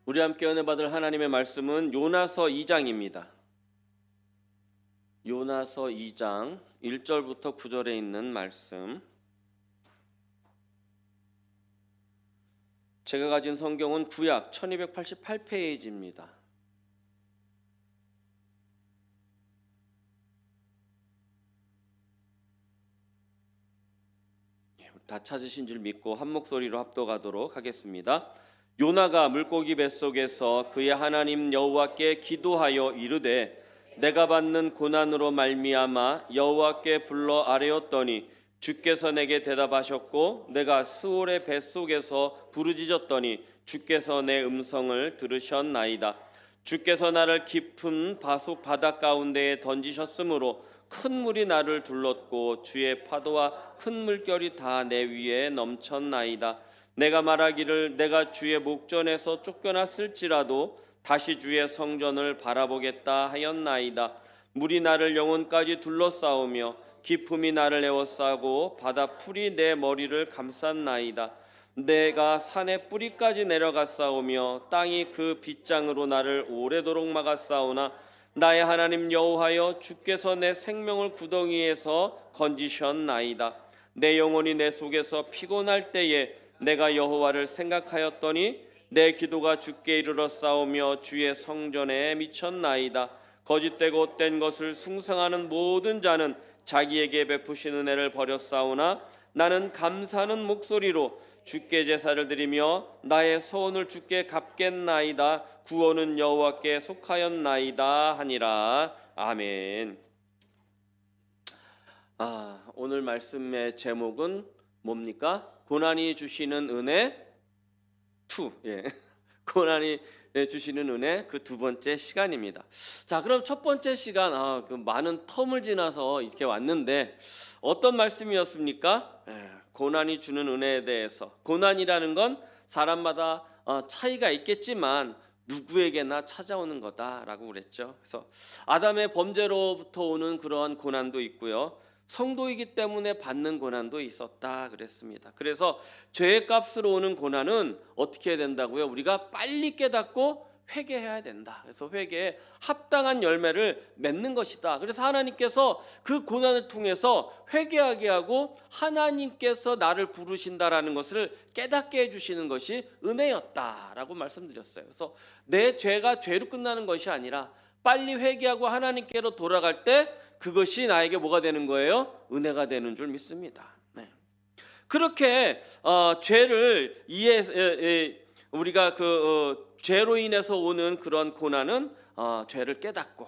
우리 함께 은혜 받을 하나님의 말씀은 요나서 2장입니다. 요나서 2장 1절부터 9절에 있는 말씀. 제가 가진 성경은 구약 1288페이지입니다. 다 찾으신 줄 믿고 한 목소리로 합독하도록 하겠습니다. 요나가 물고기 뱃속에서 그의 하나님 여호와께 기도하여 이르되 내가 받는 고난으로 말미암아 여호와께 불러 아뢰었더니 주께서 내게 대답하셨고 내가 스올의 뱃속에서 부르짖었더니 주께서 내 음성을 들으셨나이다. 주께서 나를 깊은 바닷 가운데에 던지셨으므로 큰 물이 나를 둘렀고 주의 파도와 큰 물결이 다 내 위에 넘쳤나이다. 내가 말하기를 내가 주의 목전에서 쫓겨났을지라도 다시 주의 성전을 바라보겠다 하였나이다. 물이 나를 영혼까지 둘러싸우며 깊음이 나를 에워싸고 바다 풀이 내 머리를 감쌌나이다. 내가 산의 뿌리까지 내려갔사오며 땅이 그 빗장으로 나를 오래도록 막았사오나 나의 하나님 여호와여 주께서 내 생명을 구덩이에서 건지셨나이다. 내 영혼이 내 속에서 피곤할 때에 내가 여호와를 생각하였더니 내 기도가 주께 이르렀사오며 주의 성전에 미쳤나이다. 거짓되고 헛된 것을 숭상하는 모든 자는 자기에게 베푸시는 은혜를 버렸사오나 나는 감사하는 목소리로 주께 제사를 드리며 나의 소원을 주께 갚겠나이다. 구원은 여호와께 속하였나이다 하니라. 아멘. 오늘 말씀의 제목은 뭡니까? 고난이 주시는 은혜 2. 고난이 주시는 은혜 그 두 번째 시간입니다. 자, 그럼 첫 번째 시간 그 많은 텀을 지나서 이렇게 왔는데 어떤 말씀이었습니까? 고난이 주는 은혜에 대해서. 고난이라는 건 사람마다 차이가 있겠지만 누구에게나 찾아오는 거다라고 그랬죠. 그래서 아담의 범죄로부터 오는 그러한 고난도 있고요. 성도이기 때문에 받는 고난도 있었다 그랬습니다. 그래서 죄의 값으로 오는 고난은 어떻게 해야 된다고요? 우리가 빨리 깨닫고 회개해야 된다. 그래서 회개에 합당한 열매를 맺는 것이다. 그래서 하나님께서 그 고난을 통해서 회개하게 하고 하나님께서 나를 부르신다라는 것을 깨닫게 해주시는 것이 은혜였다라고 말씀드렸어요. 그래서 내 죄가 죄로 끝나는 것이 아니라 빨리 회개하고 하나님께로 돌아갈 때 그것이 나에게 뭐가 되는 거예요? 은혜가 되는 줄 믿습니다. 그렇게 죄를 우리가 죄로 인해서 오는 그런 고난은 죄를 깨닫고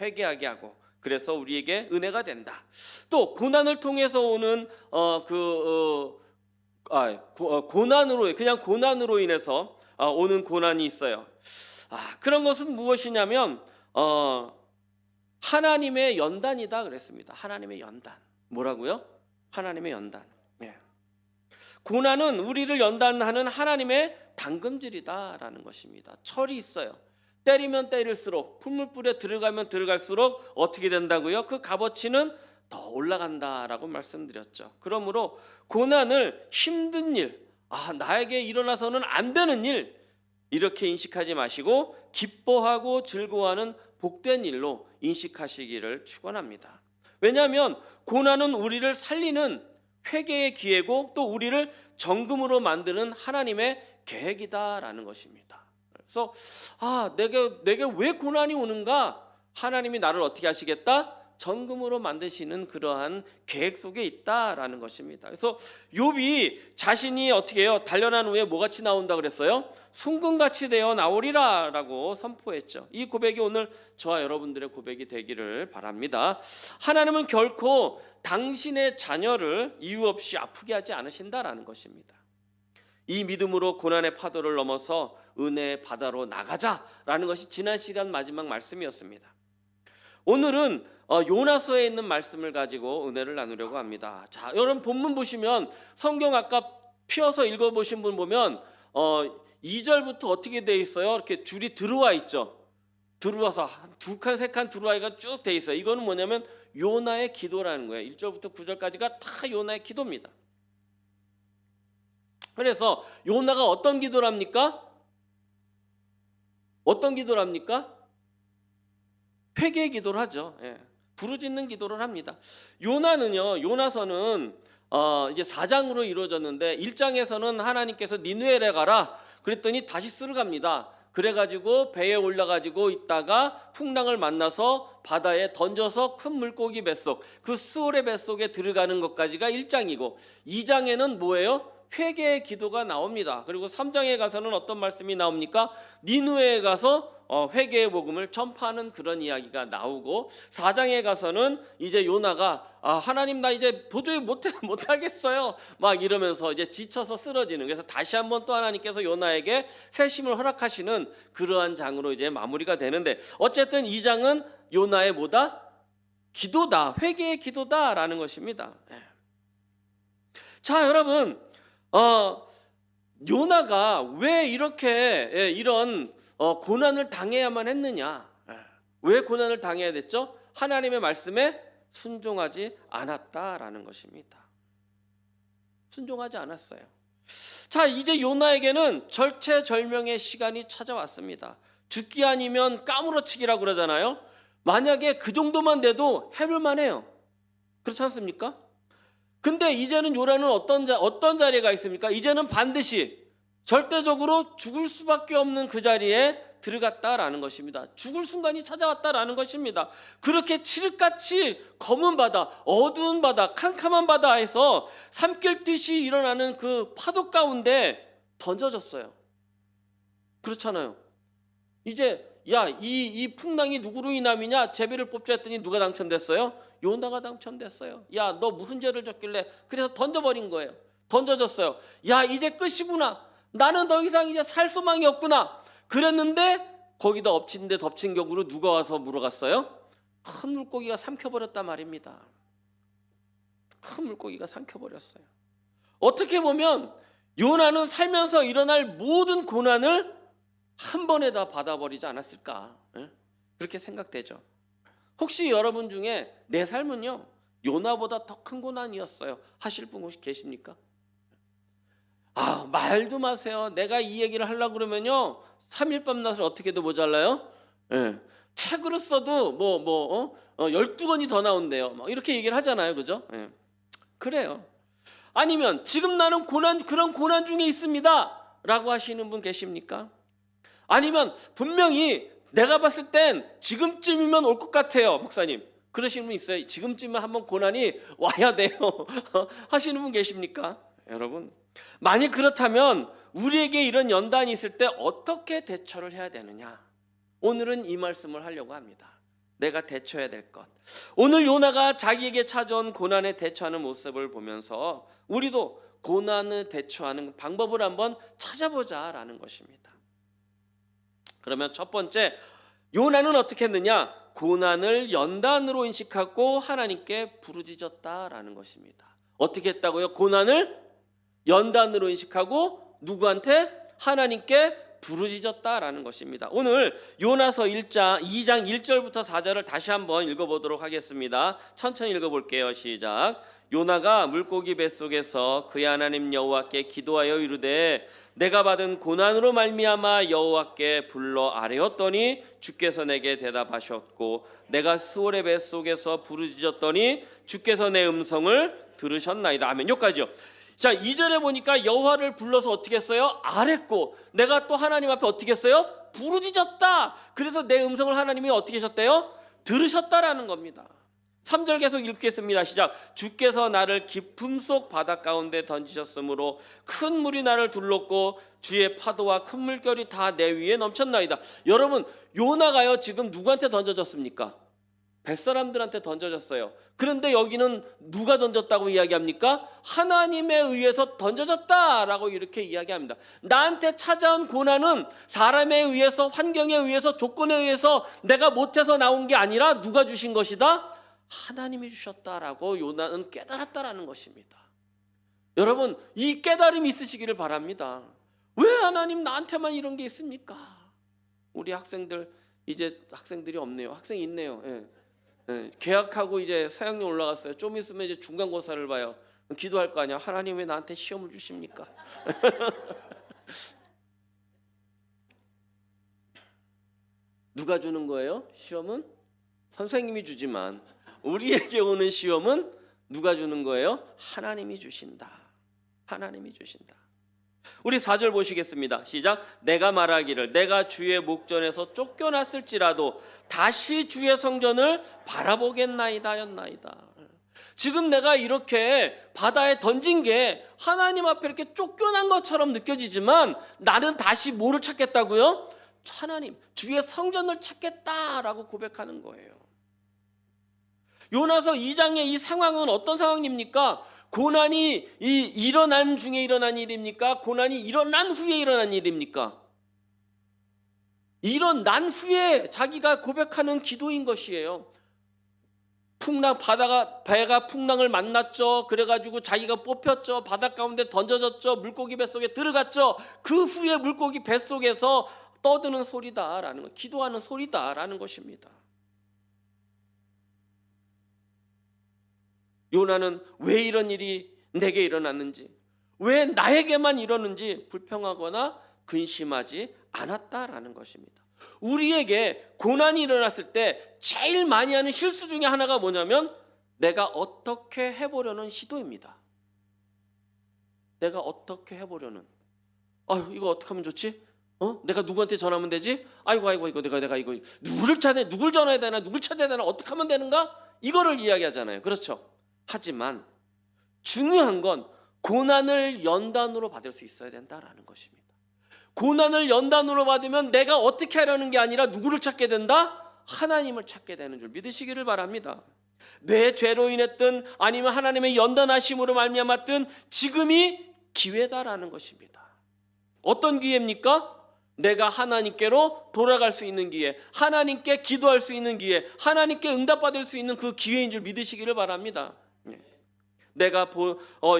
회개하게 하고 그래서 우리에게 은혜가 된다. 또 고난을 통해서 오는 고난으로 그냥 고난으로 인해서 오는 고난이 있어요. 그런 것은 무엇이냐면 하나님의 연단이다 그랬습니다. 하나님의 연단. 뭐라고요? 하나님의 연단. 고난은 우리를 연단하는 하나님의 당금질이다라는 것입니다. 철이 있어요. 때리면 때릴수록 풀물불에 들어가면 들어갈수록 어떻게 된다고요? 그 값어치는 더 올라간다라고 말씀드렸죠. 그러므로 고난을 힘든 일, 나에게 일어나서는 안 되는 일 이렇게 인식하지 마시고 기뻐하고 즐거워하는 복된 일로 인식하시기를 축원합니다. 왜냐하면 고난은 우리를 살리는 회개의 기회고 또 우리를 정금으로 만드는 하나님의 계획이다라는 것입니다. 그래서 내게 왜 고난이 오는가? 하나님이 나를 어떻게 하시겠다? 정금으로 만드시는 그러한 계획 속에 있다라는 것입니다. 그래서 욥이 자신이 어떻게 해요? 단련한 후에 뭐같이 나온다 그랬어요? 순금같이 되어 나오리라라고 선포했죠. 이 고백이 오늘 저와 여러분들의 고백이 되기를 바랍니다. 하나님은 결코 당신의 자녀를 이유 없이 아프게 하지 않으신다라는 것입니다. 이 믿음으로 고난의 파도를 넘어서 은혜의 바다로 나가자라는 것이 지난 시간 마지막 말씀이었습니다. 오늘은 요나서에 있는 말씀을 가지고 은혜를 나누려고 합니다. 자, 여러분 본문 보시면 성경 아까 펴서 읽어보신 분 보면 2절부터 어떻게 돼 있어요? 이렇게 줄이 들어와 있죠. 들어와서 두 칸, 세 칸 들어와가 쭉 돼 있어요. 이거는 뭐냐면 요나의 기도라는 거예요. 1절부터 9절까지가 다 요나의 기도입니다. 그래서 요나가 어떤 기도를 합니까? 어떤 기도를 합니까? 회개의 기도를 하죠. 예. 부르짖는 기도를 합니다. 요나는요. 요나서는 이제 4장으로 이루어졌는데 1장에서는 하나님께서 니느웨에 가라 그랬더니 다시스를 갑니다. 그래가지고 배에 올라가지고 있다가 풍랑을 만나서 바다에 던져서 큰 물고기 뱃속 그 스올의 뱃속에 들어가는 것까지가 1장이고 2장에는 뭐예요? 회개의 기도가 나옵니다. 그리고 3장에 가서는 어떤 말씀이 나옵니까? 니느웨에 가서 회개의 복음을 전파하는 그런 이야기가 나오고 4장에 가서는 이제 요나가 하나님 나 이제 도저히 못하겠어요 막 이러면서 이제 지쳐서 쓰러지는, 그래서 다시 한번 또 하나님께서 요나에게 새 힘을 허락하시는 그러한 장으로 이제 마무리가 되는데, 어쨌든 이 장은 요나의 뭐다? 기도다, 회개의 기도다라는 것입니다. 자 여러분, 요나가 왜 이렇게 이런 고난을 당해야만 했느냐? 왜 고난을 당해야 됐죠? 하나님의 말씀에 순종하지 않았다라는 것입니다. 순종하지 않았어요. 자 이제 요나에게는 절체절명의 시간이 찾아왔습니다. 죽기 아니면 까무러치기라고 그러잖아요. 만약에 그 정도만 돼도 해볼만 해요. 그렇지 않습니까? 근데 이제는 요나는 어떤 자리에 가 있습니까? 이제는 반드시 절대적으로 죽을 수밖에 없는 그 자리에 들어갔다라는 것입니다. 죽을 순간이 찾아왔다라는 것입니다. 그렇게 칠흑같이 검은 바다, 어두운 바다, 캄캄한 바다에서 삼킬듯이 일어나는 그 파도 가운데 던져졌어요. 그렇잖아요. 이제 이 풍랑이 누구로 인함이냐? 제비를 뽑자 했더니 누가 당첨됐어요? 요나가 당첨됐어요. 야, 너 무슨 죄를 졌길래? 그래서 던져버린 거예요. 던져졌어요. 야, 이제 끝이구나. 나는 더 이상 이제 살 소망이 없구나. 그랬는데 거기다 엎친데 덮친 격으로 누가 와서 물어갔어요? 큰 물고기가 삼켜버렸단 말입니다. 큰 물고기가 삼켜버렸어요. 어떻게 보면 요나는 살면서 일어날 모든 고난을 한 번에 다 받아버리지 않았을까? 그렇게 생각되죠. 혹시 여러분 중에 내 삶은요 요나보다 더 큰 고난이었어요 하실 분 혹시 계십니까? 말도 마세요. 내가 이 얘기를 하려고 그러면요 3일 밤낮을 어떻게도 모자라요. 책으로 써도 12권이 더 나온대요. 막 이렇게 얘기를 하잖아요. 그죠? 그래요. 아니면 지금 나는 그런 고난 중에 있습니다 라고 하시는 분 계십니까? 아니면 분명히 내가 봤을 땐 지금쯤이면 올 것 같아요 목사님, 그러시는 분 있어요? 지금쯤은 한번 고난이 와야 돼요 하시는 분 계십니까? 여러분, 만약 그렇다면 우리에게 이런 연단이 있을 때 어떻게 대처를 해야 되느냐, 오늘은 이 말씀을 하려고 합니다. 내가 대처해야 될 것. 오늘 요나가 자기에게 찾아온 고난에 대처하는 모습을 보면서 우리도 고난을 대처하는 방법을 한번 찾아보자라는 것입니다. 그러면 첫 번째, 요나는 어떻게 했느냐? 고난을 연단으로 인식하고 하나님께 부르짖었다라는 것입니다. 어떻게 했다고요? 고난을 연단으로 인식하고 누구한테? 하나님께 부르짖었다라는 것입니다. 오늘 요나서 2장 1절부터 4절을 다시 한번 읽어보도록 하겠습니다. 천천히 읽어볼게요. 시작. 요나가 물고기 뱃속에서 그의 하나님 여호와께 기도하여 이르되 내가 받은 고난으로 말미암아 여호와께 불러 아뢰었더니 주께서 내게 대답하셨고 내가 스올의 뱃속에서 부르짖었더니 주께서 내 음성을 들으셨나이다. 아멘. 여기까지요. 자, 2절에 보니까 여호와를 불러서 어떻게 했어요? 아뢰고 내가 또 하나님 앞에 어떻게 했어요? 부르짖었다. 그래서 내 음성을 하나님이 어떻게 하셨대요? 들으셨다라는 겁니다. 3절 계속 읽겠습니다. 시작. 주께서 나를 깊음 속 바다 가운데 던지셨으므로 큰 물이 나를 둘렀고 주의 파도와 큰 물결이 다 내 위에 넘쳤나이다. 여러분, 요나가요 지금 누구한테 던져졌습니까? 뱃사람들한테 던져졌어요. 그런데 여기는 누가 던졌다고 이야기합니까? 하나님에 의해서 던져졌다라고 이렇게 이야기합니다. 나한테 찾아온 고난은 사람에 의해서, 환경에 의해서, 조건에 의해서 내가 못해서 나온 게 아니라 누가 주신 것이다? 하나님이 주셨다라고 요나는 깨달았다라는 것입니다. 여러분, 이 깨달음이 있으시기를 바랍니다. 왜 하나님 나한테만 이런 게 있습니까? 우리 학생들, 이제 학생들이 없네요. 학생이 있네요. 계약하고 이제 사형령 올라갔어요. 좀 있으면 이제 중간고사를 봐요. 기도할 거 아니야. 하나님 왜 나한테 시험을 주십니까? 누가 주는 거예요? 시험은 선생님이 주지만 우리에게 오는 시험은 누가 주는 거예요? 하나님이 주신다. 하나님이 주신다. 우리 4절 보시겠습니다. 시작. 내가 말하기를 내가 주의 목전에서 쫓겨났을지라도 다시 주의 성전을 바라보겠나이다 였나이다. 지금 내가 이렇게 바다에 던진 게 하나님 앞에 이렇게 쫓겨난 것처럼 느껴지지만 나는 다시 뭐를 찾겠다고요? 하나님, 주의 성전을 찾겠다라고 고백하는 거예요. 요나서 2장의 이 상황은 어떤 상황입니까? 고난이 일어난 중에 일어난 일입니까? 고난이 일어난 후에 일어난 일입니까? 일어난 후에 자기가 고백하는 기도인 것이에요. 배가 풍랑을 만났죠. 그래가지고 자기가 뽑혔죠. 바다 가운데 던져졌죠. 물고기 뱃속에 들어갔죠. 그 후에 물고기 뱃속에서 떠드는 소리다라는 것, 기도하는 소리다라는 것입니다. 요나는 왜 이런 일이 내게 일어났는지, 왜 나에게만 이러는지 불평하거나 근심하지 않았다라는 것입니다. 우리에게 고난이 일어났을 때 제일 많이 하는 실수 중에 하나가 뭐냐면 내가 어떻게 해보려는 시도입니다. 내가 어떻게 해보려는. 아유, 이거 어떻게 하면 좋지? 내가 누구한테 전화하면 되지? 아이고 이거 내가 이거 누굴 전화해야 되나? 누굴 찾아야 되나? 어떻게 하면 되는가? 이거를 이야기하잖아요. 그렇죠? 하지만 중요한 건 고난을 연단으로 받을 수 있어야 된다라는 것입니다. 고난을 연단으로 받으면 내가 어떻게 하려는 게 아니라 누구를 찾게 된다? 하나님을 찾게 되는 줄 믿으시기를 바랍니다. 내 죄로 인했든 아니면 하나님의 연단하심으로 말미암았든 지금이 기회다라는 것입니다. 어떤 기회입니까? 내가 하나님께로 돌아갈 수 있는 기회, 하나님께 기도할 수 있는 기회, 하나님께 응답받을 수 있는 그 기회인 줄 믿으시기를 바랍니다. 내가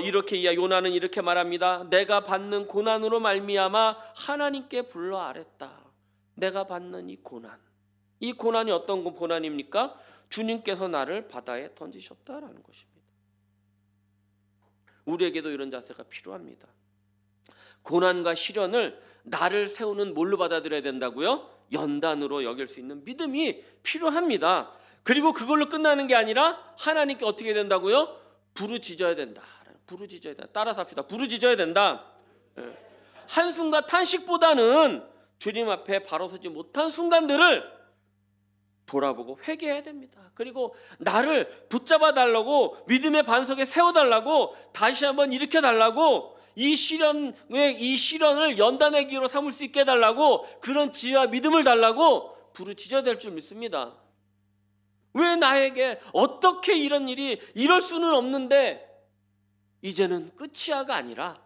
이렇게 요나는 이렇게 말합니다. 내가 받는 고난으로 말미암아 하나님께 불러 아랬다. 내가 받는 이 고난이 어떤 고난입니까? 주님께서 나를 바다에 던지셨다라는 것입니다. 우리에게도 이런 자세가 필요합니다. 고난과 시련을 나를 세우는 뭘로 받아들여야 된다고요? 연단으로 여길 수 있는 믿음이 필요합니다. 그리고 그걸로 끝나는 게 아니라 하나님께 어떻게 된다고요? 부르짖어야 된다. 부르짖어야 된다. 따라서 합시다. 부르짖어야 된다. 한순간 탄식보다는 주님 앞에 바로 서지 못한 순간들을 돌아보고 회개해야 됩니다. 그리고 나를 붙잡아 달라고, 믿음의 반석에 세워달라고, 다시 한번 일으켜달라고, 이 시련을 연단의 기회로 삼을 수 있게 해달라고, 그런 지혜와 믿음을 달라고 부르짖어야 될 줄 믿습니다. 왜 나에게 어떻게 이런 일이 이럴 수는 없는데 이제는 끝이야가 아니라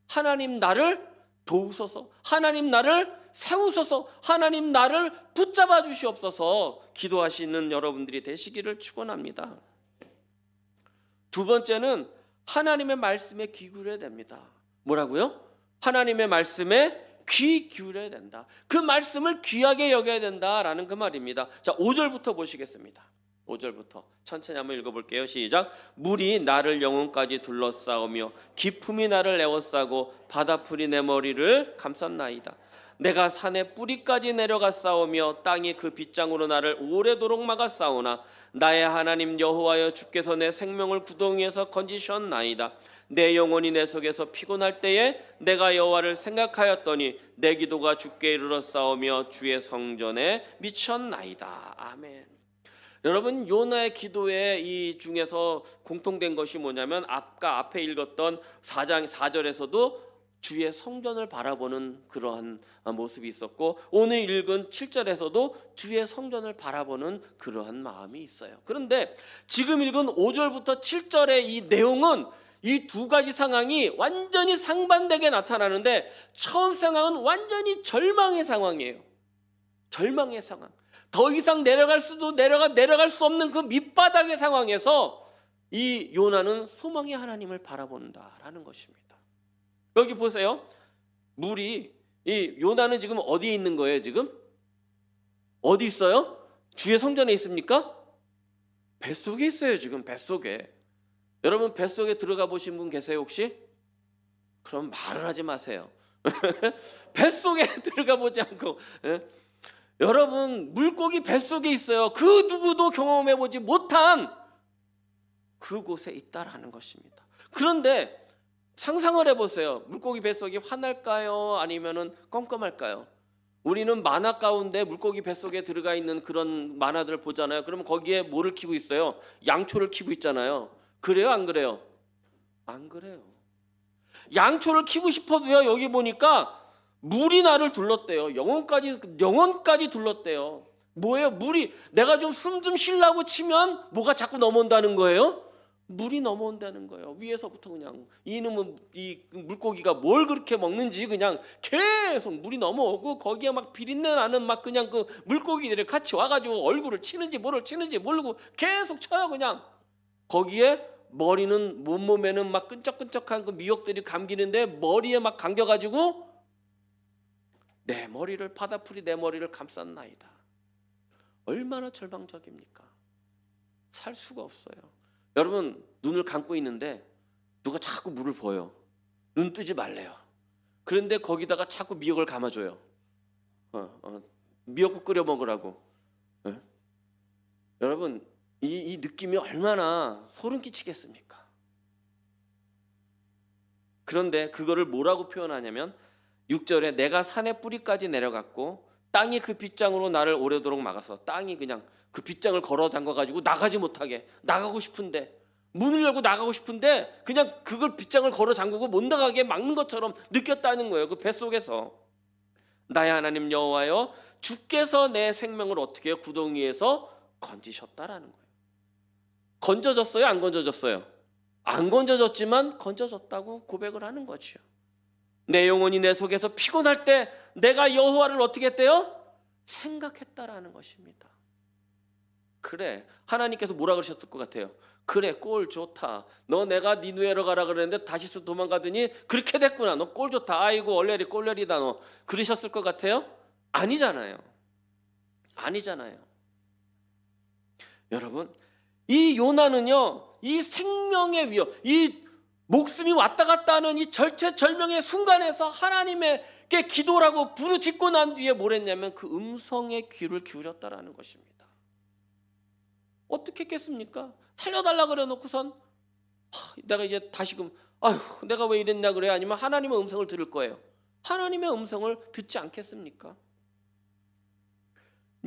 하나님 나를 도우소서, 하나님 나를 세우소서, 하나님 나를 붙잡아 주시옵소서 기도하시는 여러분들이 되시기를 축원합니다. 두 번째는 하나님의 말씀에 귀 기울여야 됩니다. 뭐라고요? 하나님의 말씀에 귀 기울여야 된다. 그 말씀을 귀하게 여겨야 된다라는 그 말입니다. 자, 5절부터 보시겠습니다. 5절부터 천천히 한번 읽어볼게요. 시작. 물이 나를 영혼까지 둘러싸우며 기품이 나를 에워싸고 바다풀이 내 머리를 감쌌나이다. 내가 산의 뿌리까지 내려갔사오며 땅이 그 빗장으로 나를 오래도록 막았사오나 나의 하나님 여호와여 주께서 내 생명을 구덩이에서 건지셨나이다. 내 영혼이 내 속에서 피곤할 때에 내가 여호와를 생각하였더니 내 기도가 주께 이르렀사오며 주의 성전에 미쳤나이다. 아멘. 여러분, 요나의 기도의 이 중에서 공통된 것이 뭐냐면 앞에 읽었던 4장 4절에서도 주의 성전을 바라보는 그러한 모습이 있었고, 오늘 읽은 7절에서도 주의 성전을 바라보는 그러한 마음이 있어요. 그런데 지금 읽은 5절부터 7절의 이 내용은 이 두 가지 상황이 완전히 상반되게 나타나는데, 처음 상황은 완전히 절망의 상황이에요. 절망의 상황. 더 이상 내려갈 수 없는 그 밑바닥의 상황에서 이 요나는 소망의 하나님을 바라본다라는 것입니다. 여기 보세요. 이 요나는 지금 어디에 있는 거예요? 지금 어디 있어요? 주의 성전에 있습니까? 뱃속에 있어요. 지금 뱃속에. 여러분, 뱃속에 들어가 보신 분 계세요 혹시? 그럼 말을 하지 마세요. 뱃속에 들어가 보지 않고 여러분, 물고기 뱃속에 있어요. 그 누구도 경험해보지 못한 그곳에 있다라는 것입니다. 그런데 상상을 해보세요. 물고기 뱃속이 환할까요? 아니면은 껌껌할까요? 우리는 만화 가운데 물고기 뱃속에 들어가 있는 그런 만화들을 보잖아요. 그러면 거기에 뭐를 키고 있어요? 양초를 키고 있잖아요. 그래요? 안 그래요? 안 그래요. 양초를 키고 싶어도요. 여기 보니까 물이 나를 둘렀대요. 영혼까지 둘렀대요. 뭐예요? 물이, 내가 좀 숨 좀 쉬려고 치면 뭐가 자꾸 넘어온다는 거예요? 물이 넘어온다는 거예요. 위에서부터 그냥 이놈은 이 물고기가 뭘 그렇게 먹는지 그냥 계속 물이 넘어오고 거기에 막 비린내 나는 막 그냥 그 물고기들이 같이 와가지고 얼굴을 치는지 뭐를 치는지 모르고 계속 쳐요. 그냥 거기에 머리는 몸에는 막 끈적끈적한 그 미역들이 감기는데 머리에 막 감겨가지고 내 머리를 바다풀이 내 머리를 감쌌나이다. 얼마나 절망적입니까? 살 수가 없어요. 여러분, 눈을 감고 있는데 누가 자꾸 물을 부어요. 눈 뜨지 말래요. 그런데 거기다가 자꾸 미역을 감아줘요. 미역국 끓여 먹으라고. 네? 여러분, 이 느낌이 얼마나 소름 끼치겠습니까? 그런데 그거를 뭐라고 표현하냐면 6절에 내가 산의 뿌리까지 내려갔고 땅이 그 빗장으로 나를 오래도록 막아서, 땅이 그냥 그 빗장을 걸어 잠가가지고 나가지 못하게, 나가고 싶은데 문을 열고 나가고 싶은데 그냥 그걸 빗장을 걸어 잠그고 못 나가게 막는 것처럼 느꼈다는 거예요. 그 뱃속에서. 나의 하나님 여호와여, 주께서 내 생명을 어떻게 해요? 구덩이에서 건지셨다라는 거예요. 건져졌어요? 안 건져졌어요? 안 건져졌지만 건져졌다고 고백을 하는 거죠. 내 영혼이 내 속에서 피곤할 때 내가 여호와를 어떻게 했대요? 생각했다라는 것입니다. 그래, 하나님께서 뭐라 그러셨을 것 같아요? 그래, 꼴 좋다. 너 내가 니누에로 가라 그랬는데 다시스 도망가더니 그렇게 됐구나. 너 꼴 좋다. 아이고 얼레리 꼴레리다. 너 그러셨을 것 같아요? 아니잖아요. 아니잖아요. 여러분, 이 요나는요, 이 생명의 위협, 이 목숨이 왔다 갔다 하는 이 절체절명의 순간에서 하나님께 기도라고 부르짖고 난 뒤에 뭘 했냐면 그 음성에 귀를 기울였다라는 것입니다. 어떻게 했겠습니까? 살려달라 그래 놓고선 내가 이제 다시금 아휴 내가 왜 이랬냐 그래? 아니면 하나님의 음성을 들을 거예요. 하나님의 음성을 듣지 않겠습니까?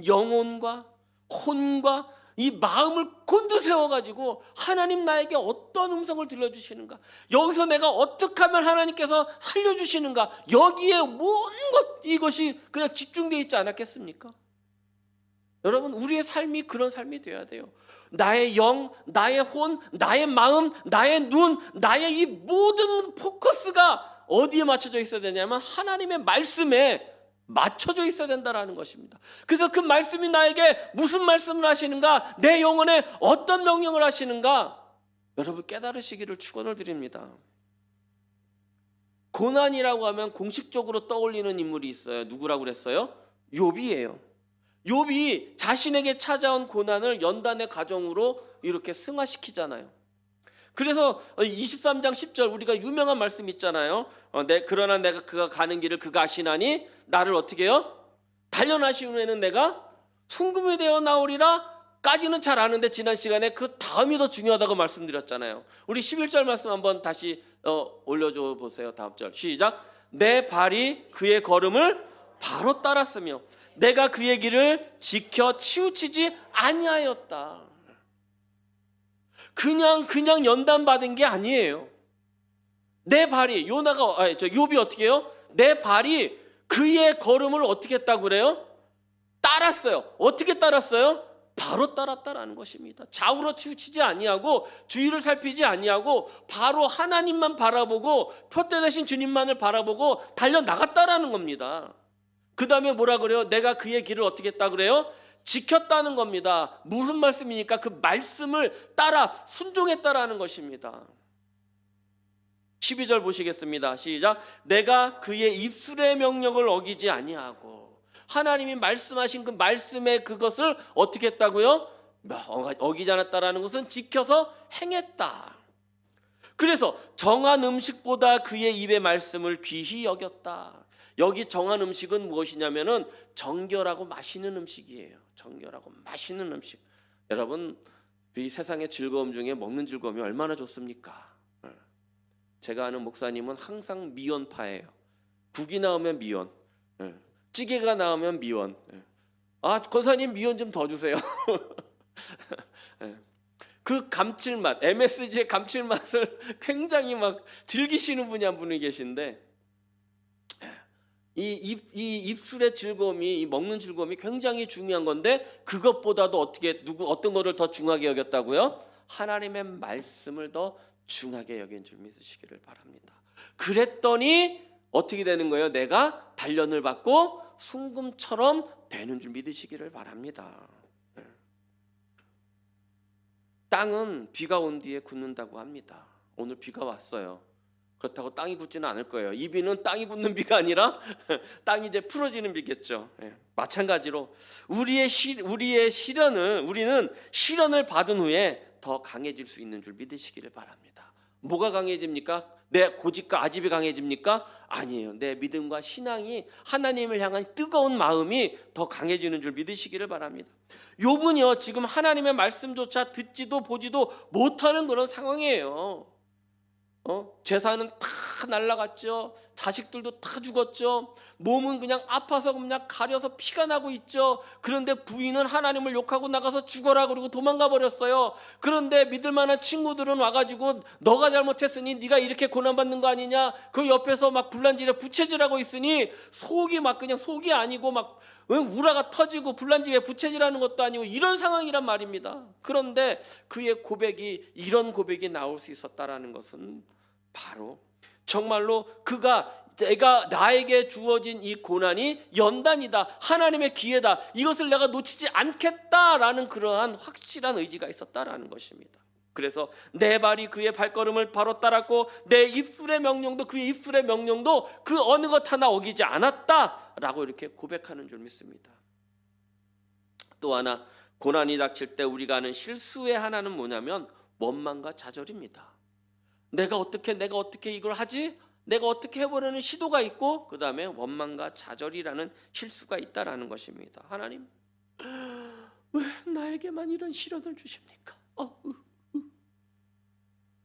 영혼과 혼과 이 마음을 곤두세워가지고 하나님 나에게 어떤 음성을 들려주시는가, 여기서 내가 어떻게 하면 하나님께서 살려주시는가, 여기에 모든 것 이것이 그냥 집중되어 있지 않았겠습니까? 여러분, 우리의 삶이 그런 삶이 되어야 돼요. 나의 영, 나의 혼, 나의 마음, 나의 눈, 나의 이 모든 포커스가 어디에 맞춰져 있어야 되냐면 하나님의 말씀에 맞춰져 있어야 된다는 것입니다. 그래서 그 말씀이 나에게 무슨 말씀을 하시는가, 내 영혼에 어떤 명령을 하시는가, 여러분 깨달으시기를 축원을 드립니다. 고난이라고 하면 공식적으로 떠올리는 인물이 있어요. 누구라고 그랬어요? 욥이에요. 욥이 자신에게 찾아온 고난을 연단의 가정으로 이렇게 승화시키잖아요. 그래서 23장 10절 우리가 유명한 말씀 있잖아요. 그러나 내가 그가 가는 길을 그가 아시나니 나를 어떻게 해요? 단련하신 후에는 내가 순금이 되어 나오리라 까지는 잘 아는데 지난 시간에 그 다음이 더 중요하다고 말씀드렸잖아요. 우리 11절 말씀 한번 다시 올려줘 보세요. 다음 절 시작. 내 발이 그의 걸음을 바로 따랐으며 내가 그의 길을 지켜 치우치지 아니하였다. 그냥 연단 받은 게 아니에요. 내 발이 욥이 어떻게 해요? 내 발이 그의 걸음을 어떻게 했다고 그래요? 따랐어요. 어떻게 따랐어요? 바로 따랐다라는 것입니다. 좌우로 치우치지 아니하고 주위를 살피지 아니하고 바로 하나님만 바라보고 표대 되신 주님만을 바라보고 달려 나갔다라는 겁니다. 그 다음에 뭐라 그래요? 내가 그의 길을 어떻게 했다 그래요? 지켰다는 겁니다. 무슨 말씀이니까 그 말씀을 따라 순종했다라는 것입니다. 12절 보시겠습니다. 시작. 내가 그의 입술의 명령을 어기지 아니하고, 하나님이 말씀하신 그 말씀의 그것을 어떻게 했다고요? 어기지 않았다라는 것은 지켜서 행했다. 그래서 정한 음식보다 그의 입의 말씀을 귀히 여겼다. 여기 정한 음식은 무엇이냐면은 정결하고 맛있는 음식이에요. 정결하고 맛있는 음식. 여러분, 이 세상의 즐거움 중에 먹는 즐거움이 얼마나 좋습니까? 제가 아는 목사님은 항상 미원파예요. 국이 나오면 미원, 찌개가 나오면 미원. 아, 권사님 미원 좀 더 주세요. 그 감칠맛, MSG의 감칠맛을 굉장히 막 즐기시는 분이 한 분이 계신데, 이 입술의 즐거움이, 이 먹는 즐거움이 굉장히 중요한 건데, 그것보다도 어떤 거를 더 중하게 여겼다고요? 하나님의 말씀을 더 중하게 여긴 줄 믿으시기를 바랍니다. 그랬더니 어떻게 되는 거예요? 내가 단련을 받고 순금처럼 되는 줄 믿으시기를 바랍니다. 땅은 비가 온 뒤에 굳는다고 합니다. 오늘 비가 왔어요. 그렇다고 땅이 굳지는 않을 거예요. 이 비는 땅이 굳는 비가 아니라 땅이 이제 풀어지는 비겠죠. 마찬가지로 우리는 시련을 받은 후에 더 강해질 수 있는 줄 믿으시기를 바랍니다. 뭐가 강해집니까? 내 고집과 아집이 강해집니까? 아니에요. 내 믿음과 신앙이, 하나님을 향한 뜨거운 마음이 더 강해지는 줄 믿으시기를 바랍니다. 욥은요, 지금 하나님의 말씀조차 듣지도 보지도 못하는 그런 상황이에요. 재산은 다 날라갔죠. 자식들도 다 죽었죠. 몸은 그냥 아파서 그냥 가려서 피가 나고 있죠. 그런데 부인은 하나님을 욕하고 나가서 죽어라 그러고 도망가 버렸어요. 그런데 믿을 만한 친구들은 와가지고 너가 잘못했으니 네가 이렇게 고난받는 거 아니냐, 그 옆에서 막 불난집에 부채질하고 있으니 속이 막 그냥 속이 아니고 막 우라가 터지고 불난집에 부채질하는 것도 아니고 이런 상황이란 말입니다. 그런데 그의 고백이, 이런 고백이 나올 수 있었다라는 것은 바로 정말로 나에게 주어진 이 고난이 연단이다, 하나님의 기회다, 이것을 내가 놓치지 않겠다라는 그러한 확실한 의지가 있었다라는 것입니다. 그래서 내 발이 그의 발걸음을 바로 따랐고 내 입술의 명령도 그의 입술의 명령도 그 어느 것 하나 어기지 않았다라고 이렇게 고백하는 줄 믿습니다. 또 하나, 고난이 닥칠 때 우리가 하는 실수의 하나는 뭐냐면 원망과 좌절입니다. 내가 어떻게 이걸 하지? 내가 어떻게 해보려는 시도가 있고, 그 다음에 원망과 좌절이라는 실수가 있다라는 것입니다. 하나님, 왜 나에게만 이런 시련을 주십니까?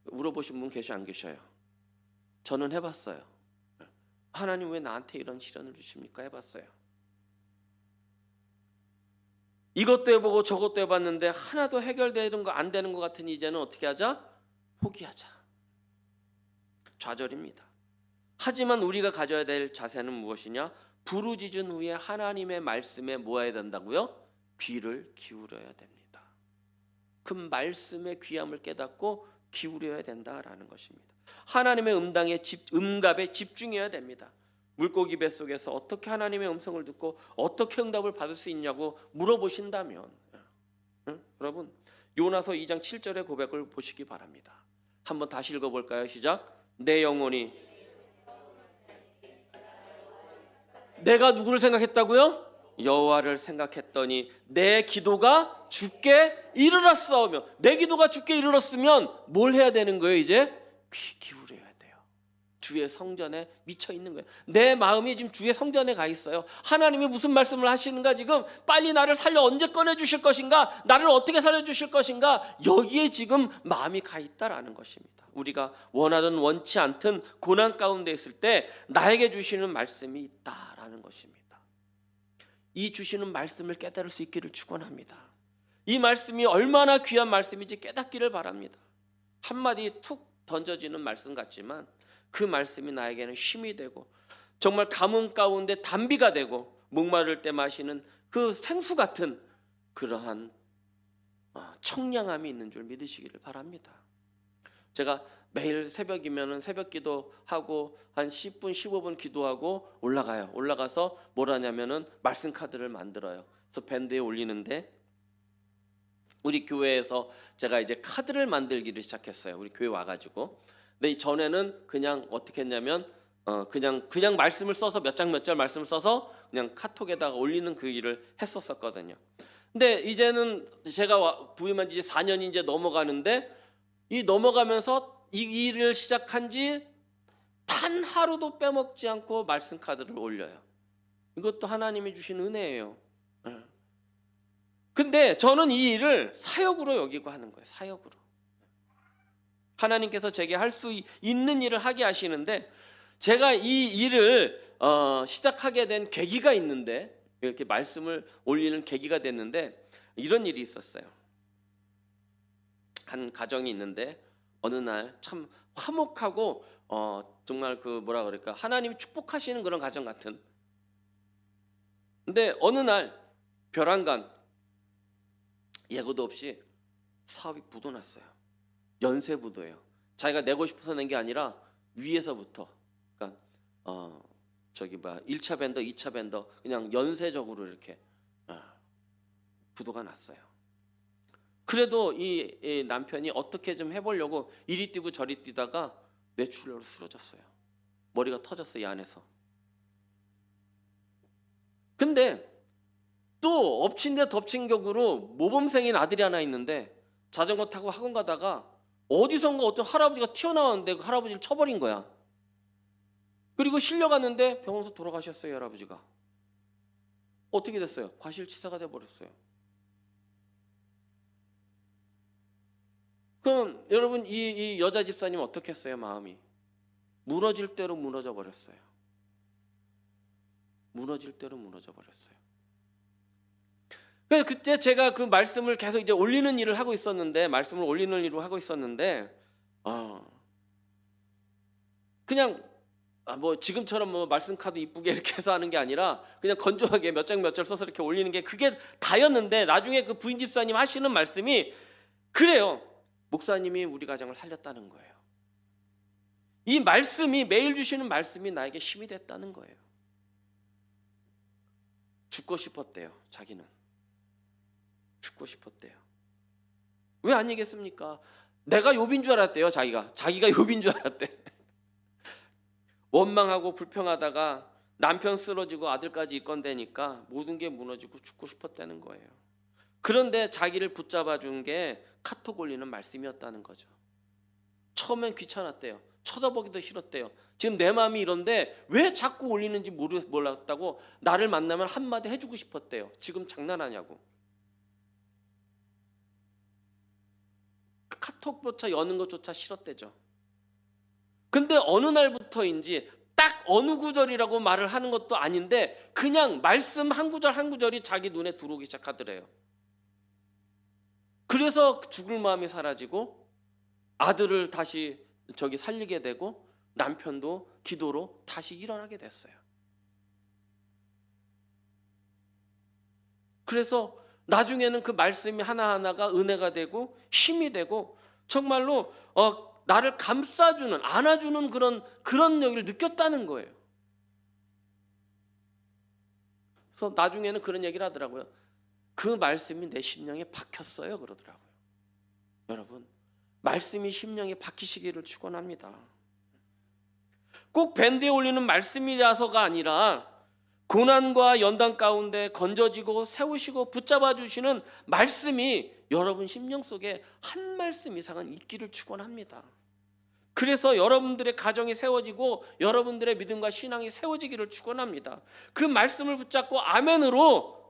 물어보신 분 계셔 안 계셔요? 저는 해봤어요. 하나님 왜 나한테 이런 시련을 주십니까? 해봤어요. 이것도 해보고 저것도 해봤는데 하나도 해결되는 거 안 되는 것 같으니 이제는 어떻게 하자? 포기하자. 좌절입니다. 하지만 우리가 가져야 될 자세는 무엇이냐? 부르짖은 후에 하나님의 말씀에 뭐 해야 된다고요? 귀를 기울여야 됩니다. 그 말씀의 귀함을 깨닫고 기울여야 된다라는 것입니다. 하나님의 응답에 집중해야 됩니다. 물고기 뱃속에서 어떻게 하나님의 음성을 듣고 어떻게 응답을 받을 수 있냐고 물어보신다면, 여러분, 요나서 2장 7절의 고백을 보시기 바랍니다. 한번 다시 읽어볼까요? 시작. 내 영혼이, 내가 누구를 생각했다고요? 여호와를 생각했더니 내 기도가 주께 이르렀사오며, 내 기도가 주께 이르렀으면 뭘 해야 되는 거예요? 이제 귀 기울여야 돼요. 주의 성전에 미쳐 있는 거예요. 내 마음이 지금 주의 성전에 가 있어요. 하나님이 무슨 말씀을 하시는가, 지금 빨리 나를 살려 언제 꺼내 주실 것인가, 나를 어떻게 살려 주실 것인가, 여기에 지금 마음이 가 있다라는 것입니다. 우리가 원하든 원치 않든 고난 가운데 있을 때 나에게 주시는 말씀이 있다라는 것입니다. 이 주시는 말씀을 깨달을 수 있기를 축원합니다. 이 말씀이 얼마나 귀한 말씀인지 깨닫기를 바랍니다. 한마디 툭 던져지는 말씀 같지만 그 말씀이 나에게는 힘이 되고 정말 가뭄 가운데 단비가 되고 목마를 때 마시는 그 생수 같은 그러한 청량함이 있는 줄 믿으시기를 바랍니다. 제가 매일 새벽이면 새벽 기도하고 한 10분 15분 기도하고 올라가서 뭘 하냐면은 말씀 카드를 만들어요. 그래서 밴드에 올리는데, 우리 교회에서 제가 이제 카드를 만들기를 시작했어요. 우리 교회 와가지고. 근데 전에는 그냥 어떻게 했냐면 그냥 말씀을 써서 몇 장 말씀을 써서 그냥 카톡에다가 올리는 그 일을 했었거든요. 근데 이제는 제가 부임한 지 4년이 이제 넘어가는데, 이 넘어가면서 이 일을 시작한 지 단 하루도 빼먹지 않고 말씀 카드를 올려요. 이것도 하나님이 주신 은혜예요. 근데 저는 이 일을 사역으로 여기고 하는 거예요. 사역으로. 하나님께서 제게 할 수 있는 일을 하게 하시는데, 제가 이 일을 시작하게 된 계기가 있는데, 이렇게 말씀을 올리는 계기가 됐는데, 이런 일이 있었어요. 한 가정이 있는데 어느 날 참 화목하고 정말 그 뭐라 그럴까, 하나님이 축복하시는 그런 가정 같은. 근데 어느 날 벼랑간 예고도 없이 사업이 부도났어요. 연쇄부도예요. 자기가 내고 싶어서 낸 게 아니라 위에서부터, 그러니까 1차 벤더, 2차 벤더 그냥 연쇄적으로 이렇게 부도가 났어요. 그래도 이 남편이 어떻게 좀 해보려고 이리 뛰고 저리 뛰다가 뇌출혈로 쓰러졌어요. 머리가 터졌어요, 이 안에서. 근데 또 엎친 데 덮친 격으로 모범생인 아들이 하나 있는데, 자전거 타고 학원 가다가 어디선가 어떤 할아버지가 튀어나왔는데 그 할아버지를 쳐버린 거야. 그리고 실려갔는데 병원에서 돌아가셨어요, 할아버지가. 어떻게 됐어요? 과실치사가 돼버렸어요. 그럼 여러분, 이 여자 집사님 어떻게 했어요? 마음이 무너질 대로 무너져 버렸어요. 무너질 대로 무너져 버렸어요. 그때 제가 그 말씀을 계속 이제 올리는 일을 하고 있었는데, 말씀을 올리는 일을 하고 있었는데, 그냥 뭐 지금처럼 뭐 말씀 카드 이쁘게 이렇게 해서 하는 게 아니라 그냥 건조하게 몇 장 몇 절 써서 이렇게 올리는 게 그게 다였는데, 나중에 그 부인 집사님 하시는 말씀이 그래요. 목사님이 우리 가정을 살렸다는 거예요. 이 말씀이, 매일 주시는 말씀이 나에게 힘이 됐다는 거예요. 죽고 싶었대요. 자기는 죽고 싶었대요. 왜 아니겠습니까? 내가 욥인 줄 알았대요. 자기가 욥인 줄 알았대. 원망하고 불평하다가 남편 쓰러지고 아들까지 입건되니까 모든 게 무너지고 죽고 싶었다는 거예요. 그런데 자기를 붙잡아 준 게 카톡 올리는 말씀이었다는 거죠. 처음엔 귀찮았대요. 쳐다보기도 싫었대요. 지금 내 마음이 이런데 왜 자꾸 올리는지 몰랐다고 나를 만나면 한마디 해주고 싶었대요. 지금 장난하냐고. 카톡조차 여는 것조차 싫었대죠. 근데 어느 날부터인지 딱 어느 구절이라고 말을 하는 것도 아닌데 그냥 말씀 한 구절 한 구절이 자기 눈에 들어오기 시작하더래요. 그래서 죽을 마음이 사라지고 아들을 다시 살리게 되고 남편도 기도로 다시 일어나게 됐어요. 그래서 나중에는 그 말씀이 하나하나가 은혜가 되고 힘이 되고 정말로 나를 감싸주는, 안아주는 그런 여기를 느꼈다는 거예요. 그래서 나중에는 그런 얘기를 하더라고요. 그 말씀이 내 심령에 박혔어요, 그러더라고요. 여러분, 말씀이 심령에 박히시기를 축원합니다. 꼭 밴드에 올리는 말씀이라서가 아니라 고난과 연단 가운데 건져지고 세우시고 붙잡아 주시는 말씀이 여러분 심령 속에 한 말씀 이상은 있기를 축원합니다. 그래서 여러분들의 가정이 세워지고 여러분들의 믿음과 신앙이 세워지기를 축원합니다. 그 말씀을 붙잡고 아멘으로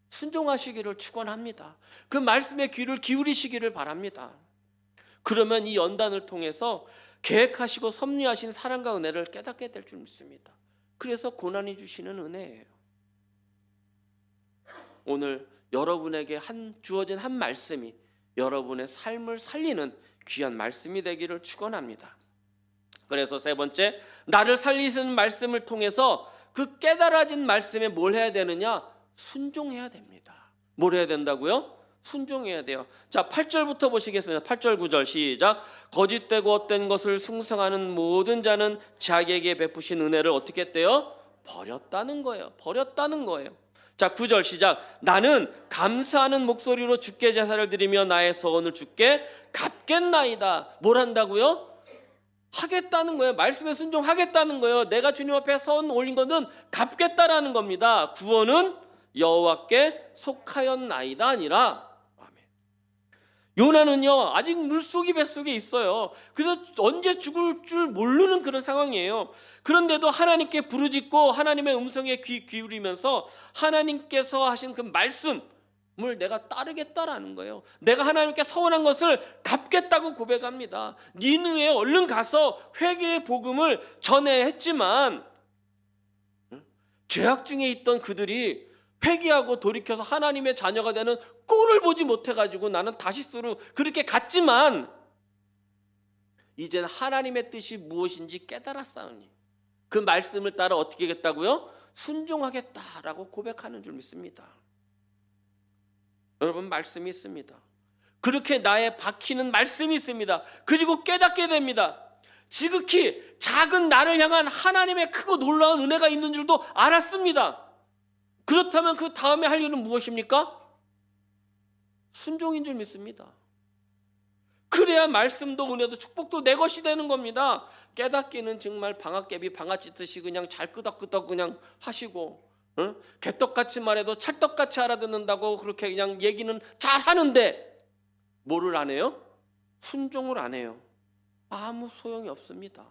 순종하시기를 축원합니다. 그 말씀에 귀를 기울이시기를 바랍니다. 그러면 이 연단을 통해서 계획하시고 섭리하신 사랑과 은혜를 깨닫게 될 줄 믿습니다. 그래서 고난이 주시는 은혜예요. 오늘 여러분에게 주어진 한 말씀이 여러분의 삶을 살리는 귀한 말씀이 되기를 축원합니다. 그래서 세 번째, 나를 살리시는 말씀을 통해서 그 깨달아진 말씀에 뭘 해야 되느냐? 순종해야 됩니다. 뭘 해야 된다고요? 순종해야 돼요. 자, 8절부터 보시겠습니다. 8절 9절 시작. 거짓되고 헛된 것을 숭상하는 모든 자는 자기에게 베푸신 은혜를 어떻게 했대요? 버렸다는 거예요. 버렸다는 거예요. 자, 9절 시작. 나는 감사하는 목소리로 주께 제사를 드리며 나의 서원을 주께 갚겠나이다. 뭘 한다고요? 하겠다는 거예요. 말씀에 순종하겠다는 거예요. 내가 주님 앞에 서원 올린 것은 갚겠다라는 겁니다. 구원은 여호와께 속하였나이다 아니라. 아멘. 요나는요 아직 물속이 뱃속에 있어요. 그래서 언제 죽을 줄 모르는 그런 상황이에요. 그런데도 하나님께 부르짖고 하나님의 음성에 귀 기울이면서 하나님께서 하신 그 말씀을 내가 따르겠다라는 거예요. 내가 하나님께 서원한 것을 갚겠다고 고백합니다. 니느웨에 얼른 가서 회개의 복음을 전해 했지만 죄악 중에 있던 그들이 회개하고 돌이켜서 하나님의 자녀가 되는 꼴을 보지 못해가지고 나는 다시스로 그렇게 갔지만 이제는 하나님의 뜻이 무엇인지 깨달았사오니 그 말씀을 따라 어떻게 하겠다고요? 순종하겠다라고 고백하는 줄 믿습니다. 여러분, 말씀이 있습니다. 그렇게 나의 박히는 말씀이 있습니다. 그리고 깨닫게 됩니다. 지극히 작은 나를 향한 하나님의 크고 놀라운 은혜가 있는 줄도 알았습니다. 그렇다면 그 다음에 할 일은 무엇입니까? 순종인 줄 믿습니다. 그래야 말씀도 은혜도 축복도 내 것이 되는 겁니다. 깨닫기는 정말 방앗개비 방아찌듯이 그냥 잘 끄덕끄덕 그냥 하시고 개떡같이 말해도 찰떡같이 알아듣는다고 그렇게 그냥 얘기는 잘 하는데 뭐를 안 해요? 순종을 안 해요. 아무 소용이 없습니다.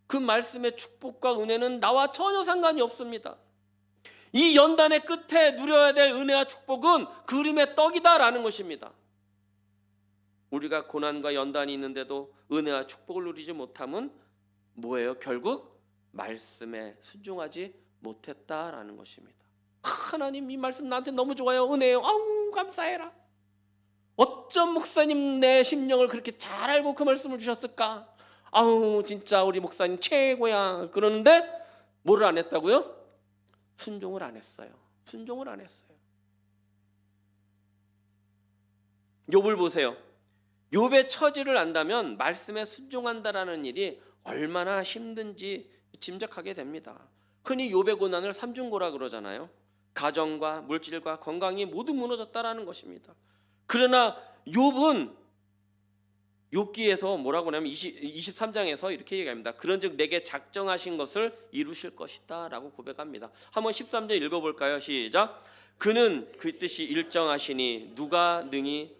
그 말씀의 축복과 은혜는 나와 전혀 상관이 없습니다. 이 연단의 끝에 누려야 될 은혜와 축복은 그림의 떡이다라는 것입니다. 우리가 고난과 연단이 있는데도 은혜와 축복을 누리지 못함은 뭐예요? 결국 말씀에 순종하지 못했다라는 것입니다. 하나님, 이 말씀 나한테 너무 좋아요. 은혜요. 아우, 감사해라. 어쩜 목사님 내 심령을 그렇게 잘 알고 그 말씀을 주셨을까? 아우, 진짜 우리 목사님 최고야. 그러는데 뭐를 안 했다고요? 순종을 안 했어요. 순종을 안 했어요. 욥을 보세요. 욥의 처지를 안다면 말씀에 순종한다라는 일이 얼마나 힘든지 짐작하게 됩니다. 흔히 욥의 고난을 삼중고라 그러잖아요. 가정과 물질과 건강이 모두 무너졌다라는 것입니다. 그러나 욥은 욥기에서 뭐라고 하냐면 23장에서 이렇게 얘기합니다. 그런즉 내게 작정하신 것을 이루실 것이다 라고 고백합니다. 한번 13절 읽어볼까요? 시작. 그는 그 뜻이 일정하시니 누가 능히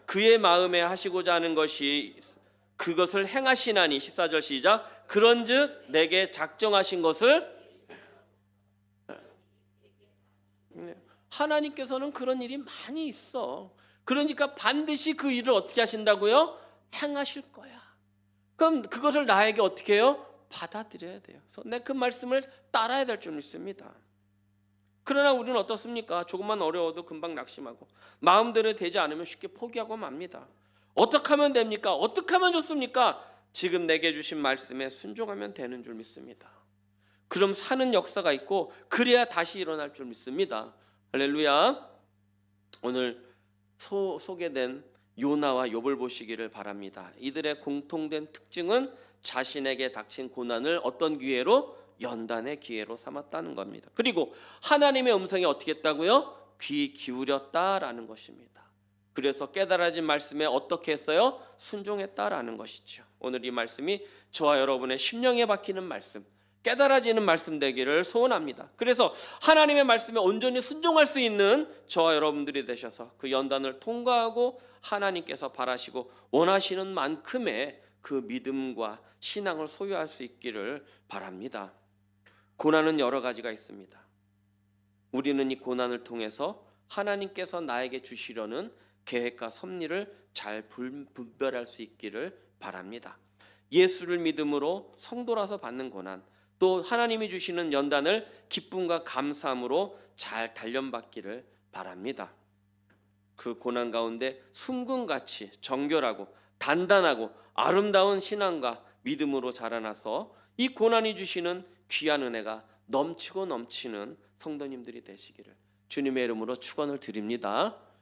그의 마음에 하시고자 하는 것이 그것을 행하시나니. 14절 시작. 그런즉 내게 작정하신 것을 하나님께서는 그런 일이 많이 있어. 그러니까 반드시 그 일을 어떻게 하신다고요? 행하실 거야. 그럼 그것을 나에게 어떻게 해요? 받아들여야 돼요. 그래서 내가 그 말씀을 따라야 될 줄 믿습니다. 그러나 우리는 어떻습니까? 조금만 어려워도 금방 낙심하고 마음대로 되지 않으면 쉽게 포기하고 맙니다. 어떻게 하면 됩니까? 어떻게 하면 좋습니까? 지금 내게 주신 말씀에 순종하면 되는 줄 믿습니다. 그럼 사는 역사가 있고 그래야 다시 일어날 줄 믿습니다. 할렐루야. 오늘 소개된 요나와 욥을 보시기를 바랍니다. 이들의 공통된 특징은 자신에게 닥친 고난을 어떤 기회로? 연단의 기회로 삼았다는 겁니다. 그리고 하나님의 음성에 어떻게 했다고요? 귀 기울였다라는 것입니다. 그래서 깨달아진 말씀에 어떻게 했어요? 순종했다라는 것이죠. 오늘 이 말씀이 저와 여러분의 심령에 박히는 말씀, 깨달아지는 말씀 되기를 소원합니다. 그래서 하나님의 말씀에 온전히 순종할 수 있는 저와 여러분들이 되셔서 그 연단을 통과하고 하나님께서 바라시고 원하시는 만큼의 그 믿음과 신앙을 소유할 수 있기를 바랍니다. 고난은 여러 가지가 있습니다. 우리는 이 고난을 통해서 하나님께서 나에게 주시려는 계획과 섭리를 잘 분별할 수 있기를 바랍니다. 예수를 믿음으로 성도라서 받는 고난, 또 하나님이 주시는 연단을 기쁨과 감사함으로 잘 단련받기를 바랍니다. 그 고난 가운데 숨금같이 정결하고 단단하고 아름다운 신앙과 믿음으로 자라나서 이 고난이 주시는 귀한 은혜가 넘치고 넘치는 성도님들이 되시기를 주님의 이름으로 축원을 드립니다.